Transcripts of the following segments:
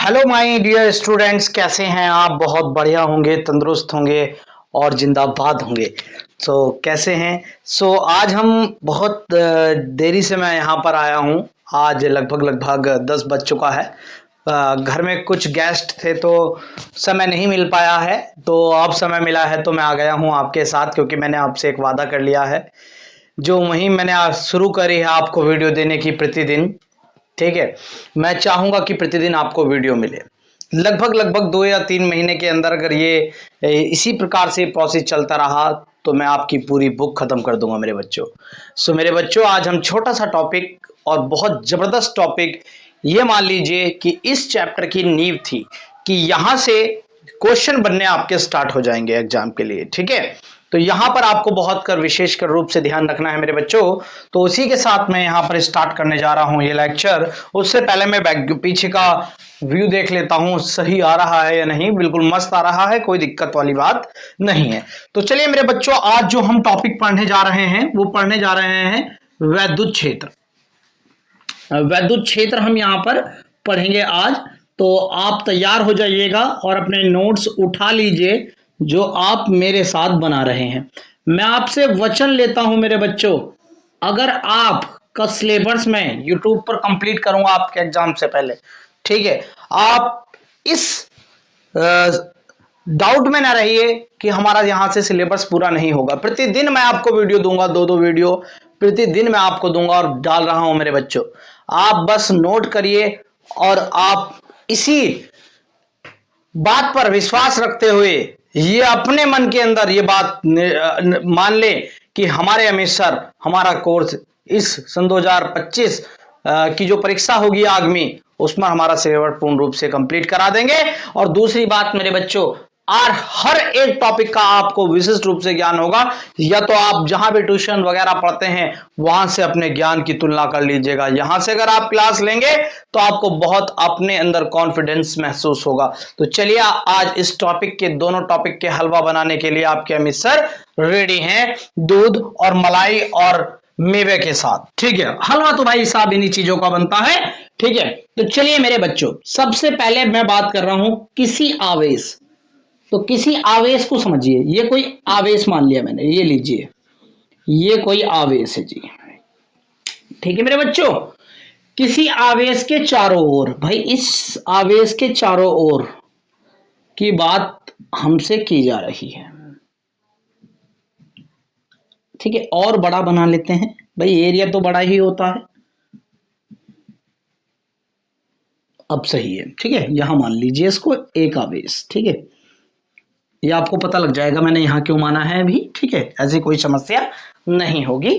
Hello my dear students, कैसे हैं आप? बहुत बढ़िया होंगे, तंदुरुस्त होंगे और जिंदाबाद होंगे। कैसे हैं? आज हम बहुत देरी से मैं यहाँ पर आया हूँ। आज लगभग 10 बज चुका है। घर में कुछ गेस्ट थे तो समय नहीं मिल पाया है, तो अब समय मिला है तो मैं आ गया हूँ आपके साथ, क्योंकि मैंने आपसे एक वादा कर लिया है। जो मुहिम मैंने आज शुरू करी है आपको वीडियो देने की प्रतिदिन, ठीक है। मैं चाहूंगा कि प्रतिदिन आपको वीडियो मिले। लगभग 2 या 3 महीने के अंदर अगर ये इसी प्रकार से प्रोसेस चलता रहा तो मैं आपकी पूरी बुक खत्म कर दूंगा मेरे बच्चों। मेरे बच्चों, आज हम छोटा सा टॉपिक और बहुत जबरदस्त टॉपिक, ये मान लीजिए कि इस चैप्टर की नींव थी कि यहां से क्वेश्चन बनने आपके स्टार्ट हो जाएंगे एग्जाम के लिए, ठीक है। तो यहां पर आपको बहुत कर विशेषकर रूप से ध्यान रखना है मेरे बच्चों। तो उसी के साथ मैं यहां पर स्टार्ट करने जा रहा हूं ये लेक्चर। उससे पहले मैं पीछे का व्यू देख लेता हूं, सही आ रहा है या नहीं। बिल्कुल मस्त आ रहा है, कोई दिक्कत वाली बात नहीं है। तो चलिए मेरे बच्चों, आज जो हम टॉपिक पढ़ने जा रहे हैं वो पढ़ने जा रहे हैं वैद्युत क्षेत्र। वैद्युत क्षेत्र हम यहाँ पर पढ़ेंगे आज। तो आप तैयार हो जाइएगा और अपने नोट्स उठा लीजिए जो आप मेरे साथ बना रहे हैं। मैं आपसे वचन लेता हूं मेरे बच्चों, अगर आप का सिलेबस में यूट्यूब पर कंप्लीट करूंगा आपके एग्जाम से पहले, ठीक है। आप इस डाउट में ना रहिए कि हमारा यहां से सिलेबस पूरा नहीं होगा। प्रतिदिन मैं आपको वीडियो दूंगा, दो वीडियो प्रतिदिन मैं आपको दूंगा और डाल रहा हूं मेरे बच्चों। आप बस नोट करिए और आप इसी बात पर विश्वास रखते हुए ये अपने मन के अंदर ये बात मान ले कि हमारे अमित सर हमारा कोर्स इस सन 2025 की जो परीक्षा होगी आगामी, उसमें हमारा सिलेबस पूर्ण रूप से कंप्लीट करा देंगे। और दूसरी बात मेरे बच्चों, और हर एक टॉपिक का आपको विशिष्ट रूप से ज्ञान होगा। या तो आप जहां भी ट्यूशन वगैरह पढ़ते हैं वहां से अपने ज्ञान की तुलना कर लीजिएगा। यहां से अगर आप क्लास लेंगे तो आपको बहुत अपने अंदर कॉन्फिडेंस महसूस होगा। तो चलिए, आज इस टॉपिक के दोनों टॉपिक के हलवा बनाने के लिए आपके अमित सर रेडी हैं, दूध और मलाई और मेवे के साथ, ठीक है। हलवा तो भाई साहब इन्हीं चीजों का बनता है, ठीक है। तो चलिए मेरे बच्चों, सबसे पहले मैं बात कर रहा हूं किसी आवेश। तो किसी आवेश को समझिए, ये कोई आवेश मान लिया मैंने, ये लीजिए, ये कोई आवेश है जी, ठीक है मेरे बच्चों। किसी आवेश के चारों ओर, भाई इस आवेश के चारों ओर की बात हमसे की जा रही है, ठीक है। और बड़ा बना लेते हैं, भाई एरिया तो बड़ा ही होता है। अब सही है, ठीक है। यहां मान लीजिए इसको एक आवेश, ठीक है। ये आपको पता लग जाएगा मैंने यहाँ क्यों माना है अभी, ठीक है। ऐसी कोई समस्या नहीं होगी।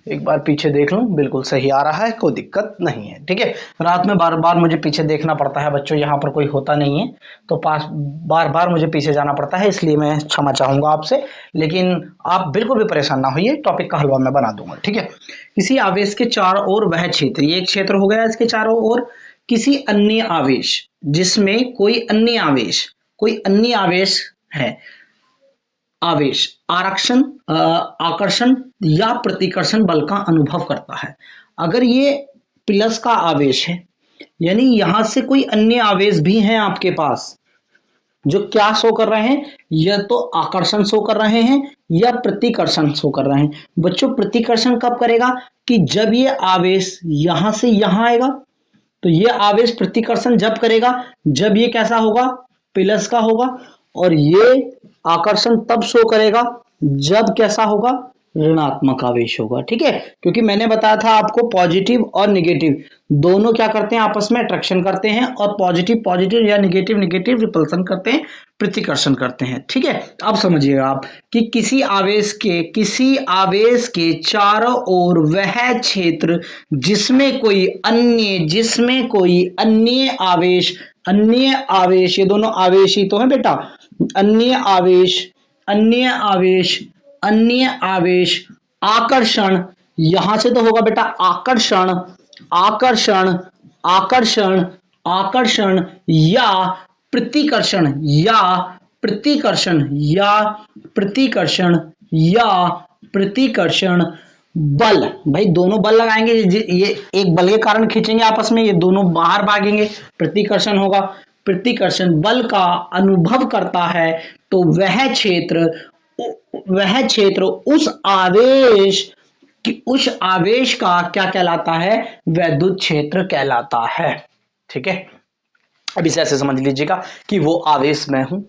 एक बार पीछे देख लूं, बिल्कुल सही आ रहा है, कोई दिक्कत नहीं है, ठीक है। रात में बार बार मुझे पीछे देखना पड़ता है बच्चों, यहाँ पर कोई होता नहीं है तो पास बार बार मुझे पीछे जाना पड़ता है, इसलिए मैं क्षमा चाहूंगा आपसे। लेकिन आप बिल्कुल भी परेशान ना होइए, टॉपिक का हलवा मैं बना दूंगा, ठीक है। किसी आवेश के चारों ओर वह क्षेत्र, ये एक क्षेत्र हो गया इसके चारों ओर। किसी अन्य आवेश जिसमें कोई अन्य आवेश है। आवेश आरक्षण आकर्षण या प्रतिकर्षण बल का अनुभव करता है। अगर ये प्लस का आवेश है, यानी यहां से कोई अन्य आवेश भी हैं आपके पास जो क्या शो कर रहे हैं, या तो आकर्षण शो कर रहे हैं या प्रतिकर्षण शो कर रहे हैं। बच्चों प्रतिकर्षण कब करेगा कि जब ये आवेश यहां से यहां आएगा, तो ये आवेश प्रतिकर्षण जब करेगा जब ये कैसा होगा, प्लस का होगा। और ये आकर्षण तब शो करेगा जब कैसा होगा, ऋणात्मक आवेश होगा, ठीक है। क्योंकि मैंने बताया था आपको पॉजिटिव और निगेटिव दोनों क्या करते हैं, आपस में अट्रैक्शन करते हैं, और पॉजिटिव पॉजिटिव या निगेटिव निगेटिव रिपल्सन करते हैं, प्रतिकर्षण करते हैं, ठीक है। अब समझिएगा आप कि किसी आवेश के चारों ओर वह क्षेत्र जिसमें कोई अन्य आवेश, ये दोनों आवेश ही तो है बेटा, अन्य आवेश आकर्षण, यहां से तो होगा बेटा आकर्षण या प्रतिकर्षण बल। भाई दोनों बल लगाएंगे, ये एक बल के कारण खींचेंगे आपस में, ये दोनों बाहर भागेंगे, प्रतिकर्षण होगा। प्रतिकर्षण बल का अनुभव करता है तो वह क्षेत्र उस आवेश का क्या कहलाता है, वैद्युत क्षेत्र कहलाता है। ठीक है, अब इसे ऐसे समझ लीजिएगा कि वो आवेश में हूं,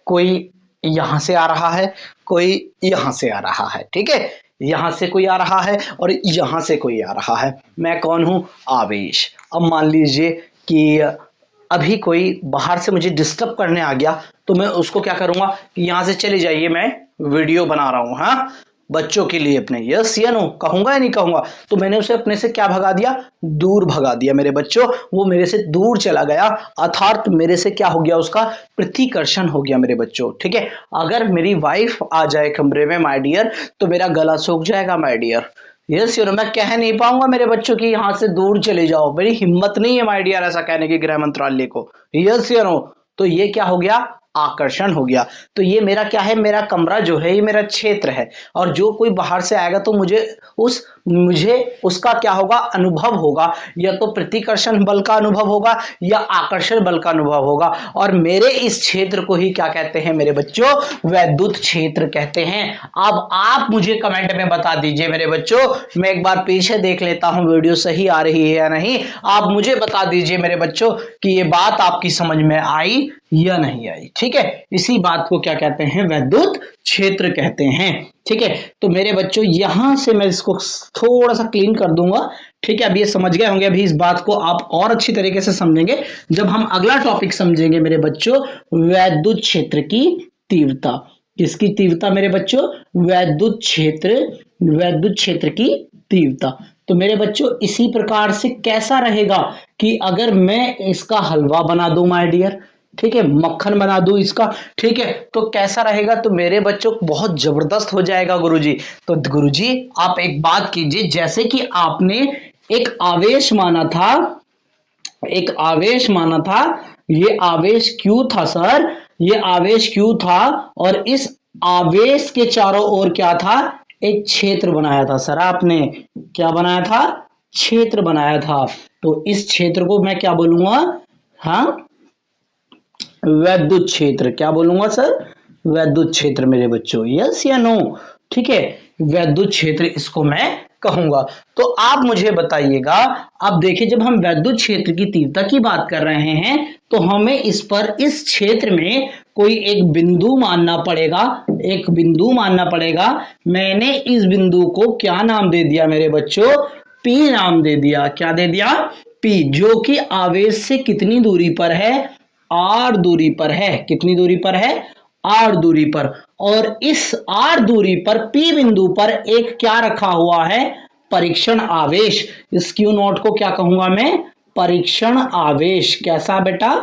कोई यहां से आ रहा है, कोई यहां से आ रहा है। ठीक है, यहां से कोई आ रहा है और यहां से कोई आ रहा है। मैं कौन हूं, आवेश। अब मान लीजिए कि अभी कोई बाहर से मुझे डिस्टर्ब करने आ गया तो मैं उसको क्या करूंगा कि यहां से चले जाइए, मैं वीडियो बना रहा हूं, हाँ, बच्चों के लिए अपने, यस या नो, कहूंगा या नहीं कहूंगा। तो मैंने उसे अपने से क्या भगा दिया, दूर भगा दिया मेरे बच्चों, वो मेरे से दूर चला गया, अर्थात मेरे से क्या हो गया, उसका प्रतिकर्षण हो गया मेरे बच्चों। ठीक है, अगर मेरी वाइफ आ जाए कमरे में माय डियर तो मेरा गला सूख जाएगा my dear, yes you know, मैं कह नहीं पाऊंगा मेरे बच्चों की यहां से दूर चले जाओ, मेरी हिम्मत नहीं है माय डियर ऐसा कहने की गृह मंत्रालय को, यस यू नो। तो ये क्या हो गया, आकर्षण हो गया। तो ये मेरा क्या है, मेरा कमरा जो है ये मेरा क्षेत्र है, और जो कोई बाहर से आएगा तो मुझे उसका क्या होगा, अनुभव होगा, या तो प्रतिकर्षण बल का अनुभव होगा या आकर्षण बल का अनुभव होगा, और मेरे इस क्षेत्र को ही क्या कहते हैं मेरे बच्चों, वैद्युत क्षेत्र कहते हैं। अब आप मुझे कमेंट में बता दीजिए मेरे बच्चों, मैं एक बार पीछे देख लेता हूं वीडियो सही आ रही है या नहीं, आप मुझे बता दीजिए मेरे बच्चों कि ये बात आपकी समझ में आई या नहीं आई। ठीक है, इसी बात को क्या कहते हैं, वैद्युत क्षेत्र कहते हैं। ठीक है, तो मेरे बच्चों यहां से मैं इसको थोड़ा सा क्लीन कर दूंगा। ठीक है, अब ये समझ गए होंगे, अभी इस बात को आप और अच्छी तरीके से समझेंगे जब हम अगला टॉपिक समझेंगे मेरे बच्चों, वैद्युत क्षेत्र की तीव्रता। किसकी तीव्रता मेरे बच्चों, वैद्युत क्षेत्र की तीव्रता। तो मेरे बच्चों इसी प्रकार से कैसा रहेगा कि अगर मैं इसका हलवा बना दूं माय डियर, ठीक है, मक्खन बना दूं इसका, ठीक है, तो कैसा रहेगा, तो मेरे बच्चों बहुत जबरदस्त हो जाएगा गुरुजी। तो गुरुजी आप एक बात कीजिए, जैसे कि आपने एक आवेश माना था, ये आवेश क्यों था सर, ये आवेश क्यों था, और इस आवेश के चारों ओर क्या था, एक क्षेत्र बनाया था सर, आपने क्या बनाया था, क्षेत्र बनाया था। तो इस क्षेत्र को मैं क्या बोलूंगा, हाँ, वैद्युत क्षेत्र। क्या बोलूंगा सर, वैद्युत क्षेत्र मेरे बच्चों, यस या नो। ठीक है, वैद्युत क्षेत्र इसको मैं कहूंगा। तो आप मुझे बताइएगा, अब देखिए जब हम वैद्युत क्षेत्र की तीव्रता की बात कर रहे हैं तो हमें इस क्षेत्र में कोई एक बिंदु मानना पड़ेगा, मैंने इस बिंदु को क्या नाम दे दिया मेरे बच्चों, पी नाम दे दिया। क्या दे दिया, पी, जो कि आवेश से कितनी दूरी पर है, आर दूरी पर है। कितनी दूरी पर है, आर दूरी पर। और इस आर दूरी पर पी बिंदु पर एक क्या रखा हुआ है, परीक्षण आवेश। इस क्यू नॉट को क्या कहूंगा मैं, परीक्षण आवेश। कैसा बेटा,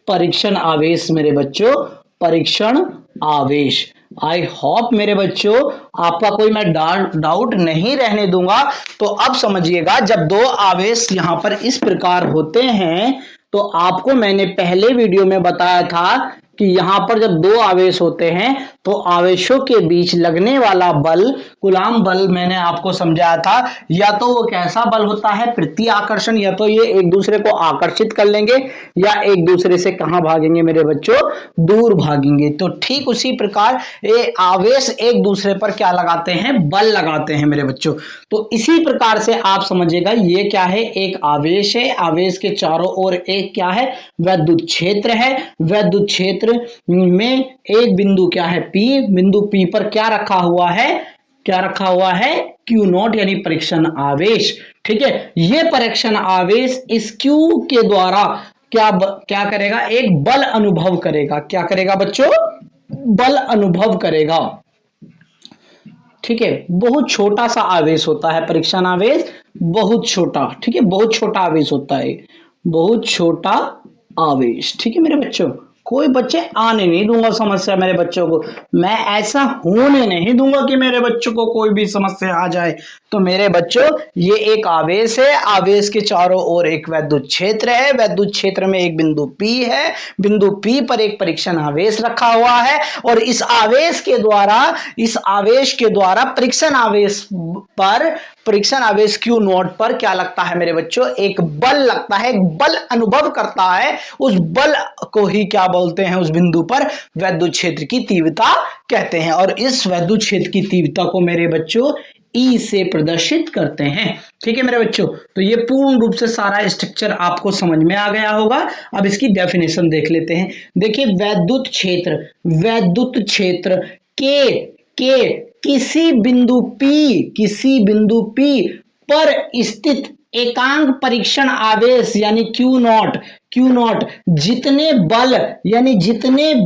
परीक्षण आवेश मेरे बच्चों, परीक्षण आवेश। आई होप मेरे बच्चों आपका कोई मैं डाउट नहीं रहने दूंगा। तो अब समझिएगा, जब दो आवेश यहां पर इस प्रकार होते हैं तो आपको मैंने पहले वीडियो में बताया था कि यहां पर जब दो आवेश होते हैं तो आवेशों के बीच लगने वाला बल, कूलाम बल, मैंने आपको समझाया था, या तो वो कैसा बल होता है, प्रति आकर्षण, या तो ये एक दूसरे को आकर्षित कर लेंगे या एक दूसरे से कहां भागेंगे मेरे बच्चों, दूर भागेंगे। तो ठीक उसी प्रकार ये आवेश एक दूसरे पर क्या लगाते हैं, बल लगाते हैं मेरे बच्चों। तो इसी प्रकार से आप समझिएगा, ये क्या है, एक आवेश है, आवेश के चारों ओर एक क्या है, वैद्युत क्षेत्र है। वैद्युत क्षेत्र में एक बिंदु क्या है, पी, बिंदु पी पर क्या रखा हुआ है, क्यू नॉट, यानी परीक्षण आवेश। ठीक है, ये परीक्षण आवेश इस क्यू के द्वारा क्या करेगा, एक बल अनुभव करेगा। क्या करेगा बच्चों, बल अनुभव करेगा। ठीक है, बहुत छोटा सा आवेश होता है परीक्षण आवेश, बहुत छोटा। ठीक है, बहुत छोटा आवेश होता है, बहुत छोटा आवेश। ठीक है मेरे बच्चों, कोई बच्चे आने नहीं दूंगा समस्या मेरे बच्चों को, मैं ऐसा होने नहीं दूंगा कि मेरे बच्चों को कोई भी समस्या आ जाए। तो मेरे बच्चों ये एक आवेश है, आवेश के चारों ओर एक वैद्युत क्षेत्र है, वैद्युत क्षेत्र में एक बिंदु P है, बिंदु P पर एक परीक्षण आवेश रखा हुआ है, और इस आवेश के द्वारा परीक्षण आवेश पर परीक्षण आवेश क्यू नॉट पर क्या लगता है मेरे बच्चों, एक बल लगता है, एक बल अनुभव करता है। उस बल को ही क्या बोलते हैं, उस बिंदु पर वैद्युत क्षेत्र की तीव्रता कहते हैं। और इस वैद्युत क्षेत्र की तीव्रता को मेरे बच्चों ई से प्रदर्शित करते हैं। ठीक है मेरे बच्चों, तो ये पूर्ण रूप से सारा स्ट्रक्चर आपको समझ में आ गया होगा। अब इसकी डेफिनेशन देख लेते हैं। देखिए वैद्युत क्षेत्र के किसी बिंदु P पर स्थित एकांक परीक्षण आवेश यानी क्यू नॉट जितने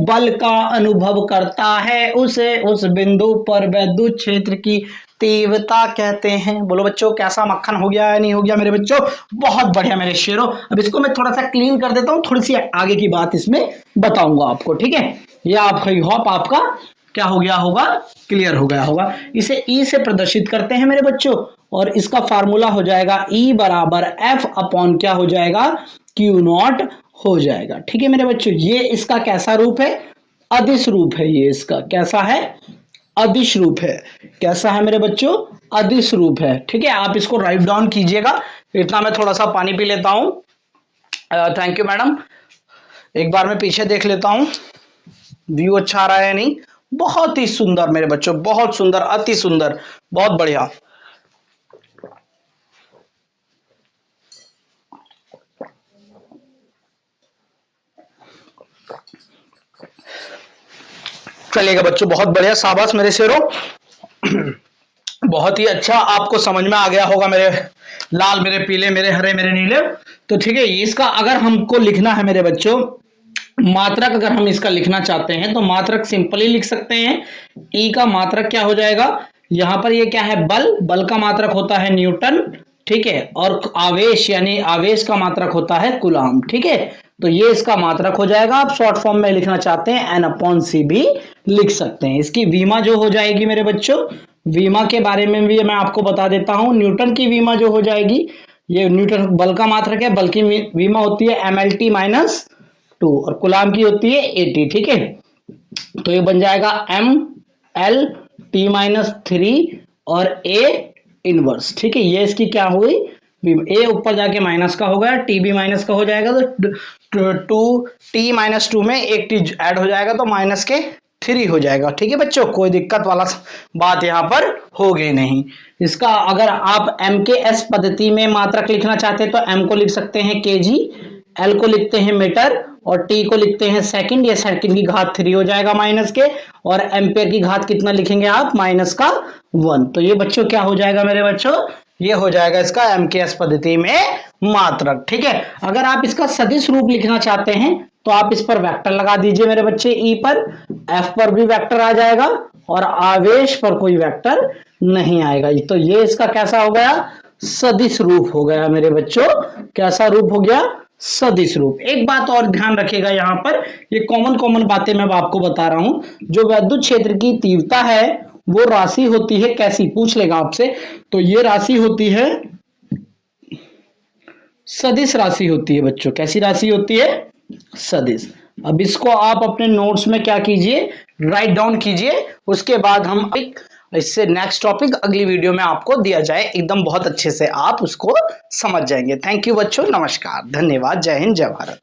बल का अनुभव करता है उसे उस बिंदु पर वैद्युत क्षेत्र की तीव्रता कहते हैं। बोलो बच्चों, कैसा मक्खन हो गया या नहीं हो गया मेरे बच्चों? बहुत बढ़िया मेरे शेरों। अब इसको मैं थोड़ा सा क्लीन कर देता हूं, थोड़ी सी आगे की बात इसमें बताऊंगा आपको। ठीक है, ये आपका क्या हो गया होगा, क्लियर हो गया होगा। इसे ई से प्रदर्शित करते हैं मेरे बच्चों, और इसका फार्मूला हो जाएगा ई बराबर एफ अपॉन क्या हो जाएगा, क्यू नॉट हो जाएगा। ठीक है मेरे बच्चों, ये इसका कैसा रूप है, अदिश रूप है। ये इसका कैसा है, अदिश रूप है। कैसा है मेरे बच्चों, अदिश रूप है। ठीक है, आप इसको राइट डाउन कीजिएगा। इतना मैं थोड़ा सा पानी पी लेता हूं। Thank you madam. एक बार मैं पीछे देख लेता हूं, व्यू अच्छा आ रहा है नहीं। बहुत ही सुंदर मेरे बच्चों, बहुत सुंदर, अति सुंदर, बहुत बढ़िया। चलिएगा बच्चों, बहुत बढ़िया, शाबाश मेरे शेरों। बहुत ही अच्छा, आपको समझ में आ गया होगा मेरे लाल, मेरे पीले, मेरे हरे, मेरे नीले। तो ठीक है, इसका अगर हमको लिखना है मेरे बच्चों मात्रक, अगर हम इसका लिखना चाहते हैं तो मात्रक सिंपली लिख सकते हैं। ई का मात्रक क्या हो जाएगा, यहां पर ये क्या है, बल का मात्रक होता है न्यूटन। ठीक है, और आवेश यानी आवेश का मात्रक होता है कूलाम। ठीक है, तो ये इसका मात्रक हो जाएगा। आप शॉर्ट फॉर्म में लिखना चाहते हैं N/C भी लिख सकते हैं। इसकी वीमा जो हो जाएगी मेरे बच्चों, वीमा के बारे में भी मैं आपको बता देता हूं। न्यूटन की वीमा जो हो जाएगी, ये न्यूटन बल का मात्रक है, बल की वीमा होती है MLT-2 और कूलाम की होती है AT। ठीक है, तो ये बन जाएगा MLT-3 और A इनवर्स। ठीक है, ये इसकी क्या हुई, ए ऊपर जाके माइनस का हो गया, टी भी माइनस का हो जाएगा, तो 2t-2 में एक टी ऐड हो जाएगा तो माइनस के 3 हो जाएगा। ठीक है बच्चों, कोई दिक्कत वाला बात यहाँ पर होगी नहीं। इसका अगर आप एम के एस पद्धति में मात्रक लिखना चाहते हैं तो एम को लिख सकते हैं केजी, एल को लिखते हैं मीटर और टी को लिखते हैं सेकंड। ये सेकंड की घात 3 हो जाएगा माइनस के, और एम्पेयर की घात कितना लिखेंगे आप, -1। तो ये बच्चों क्या हो जाएगा मेरे बच्चों, ये हो जाएगा इसका एमकेएस पद्धति में मात्रक। ठीक है, अगर आप इसका सदिश रूप लिखना चाहते हैं तो आप इस पर वेक्टर लगा दीजिए मेरे बच्चे, ई पर, एफ पर भी वेक्टर आ जाएगा और आवेश पर कोई वेक्टर नहीं आएगा। तो ये इसका कैसा हो गया, सदिश रूप हो गया मेरे बच्चों। कैसा रूप हो गया, सदिश रूप। एक बात और ध्यान रखिएगा, यहाँ पर ये कॉमन बातें मैं आपको बता रहा हूं। जो वैद्युत क्षेत्र की तीव्रता है वो राशि होती है कैसी, पूछ लेगा आपसे, तो ये राशि होती है सदिश राशि होती है बच्चों। कैसी राशि होती है, सदिश। अब इसको आप अपने नोट्स में क्या कीजिए, राइट डाउन कीजिए। उसके बाद हम इससे नेक्स्ट टॉपिक अगली वीडियो में आपको दिया जाए, एकदम बहुत अच्छे से आप उसको समझ जाएंगे। थैंक यू बच्चों, नमस्कार, धन्यवाद, जय हिंद, जय भारत।